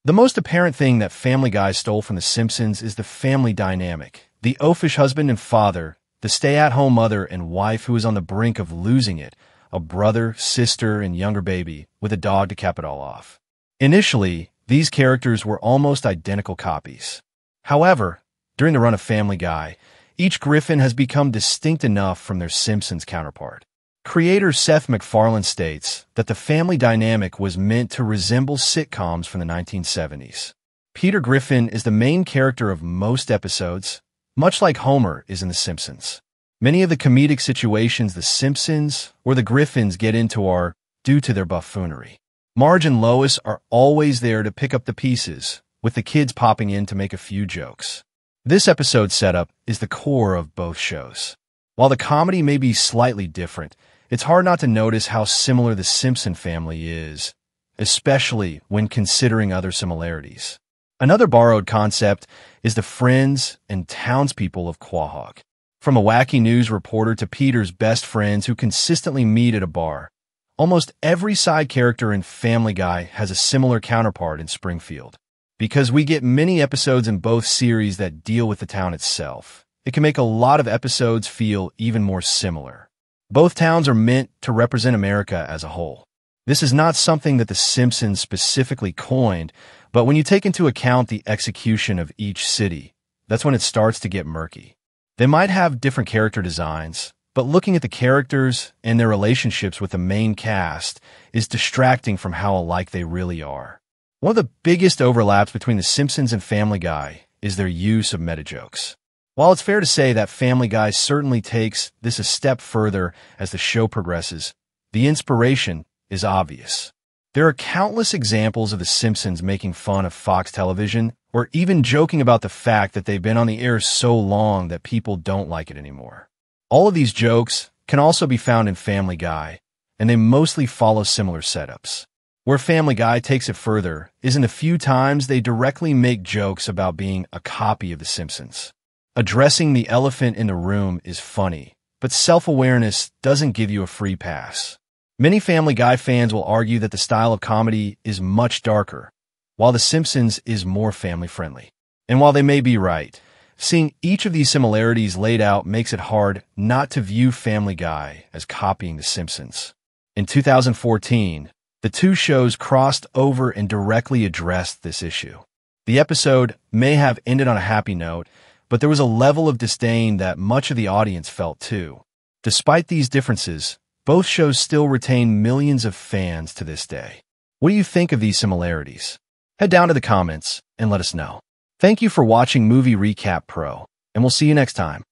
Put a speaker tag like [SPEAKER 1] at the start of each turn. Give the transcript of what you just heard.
[SPEAKER 1] The most apparent thing that Family Guy stole from The Simpsons is the family dynamic. The oafish husband and father, the stay-at-home mother and wife who is on the brink of losing it, a brother, sister, and younger baby, with a dog to cap it all off. Initially, these characters were almost identical copies. However, during the run of Family Guy, each Griffin has become distinct enough from their Simpsons counterpart. Creator Seth MacFarlane states that the family dynamic was meant to resemble sitcoms from the 1970s. Peter Griffin is the main character of most episodes, much like Homer is in The Simpsons. Many of the comedic situations The Simpsons or the Griffins get into are due to their buffoonery. Marge and Lois are always there to pick up the pieces, with the kids popping in to make a few jokes. This episode setup is the core of both shows. While the comedy may be slightly different, it's hard not to notice how similar the Simpson family is, especially when considering other similarities. Another borrowed concept is the friends and townspeople of Quahog. From a wacky news reporter to Peter's best friends who consistently meet at a bar, almost every side character in Family Guy has a similar counterpart in Springfield. Because we get many episodes in both series that deal with the town itself, it can make a lot of episodes feel even more similar. Both towns are meant to represent America as a whole. This is not something that The Simpsons specifically coined, but when you take into account the execution of each city, that's when it starts to get murky. They might have different character designs, but looking at the characters and their relationships with the main cast is distracting from how alike they really are. One of the biggest overlaps between The Simpsons and Family Guy is their use of meta-jokes. While it's fair to say that Family Guy certainly takes this a step further as the show progresses, the inspiration is obvious. There are countless examples of The Simpsons making fun of Fox television, or even joking about the fact that they've been on the air so long that people don't like it anymore. All of these jokes can also be found in Family Guy, and they mostly follow similar setups. Where Family Guy takes it further is in the few times they directly make jokes about being a copy of The Simpsons. Addressing the elephant in the room is funny, but self-awareness doesn't give you a free pass. Many Family Guy fans will argue that the style of comedy is much darker, while The Simpsons is more family-friendly. And while they may be right, seeing each of these similarities laid out makes it hard not to view Family Guy as copying The Simpsons. In 2014, the two shows crossed over and directly addressed this issue. The episode may have ended on a happy note, but there was a level of disdain that much of the audience felt too. Despite these differences, both shows still retain millions of fans to this day. What do you think of these similarities? Head down to the comments and let us know. Thank you for watching Movie Recap Pro, and we'll see you next time.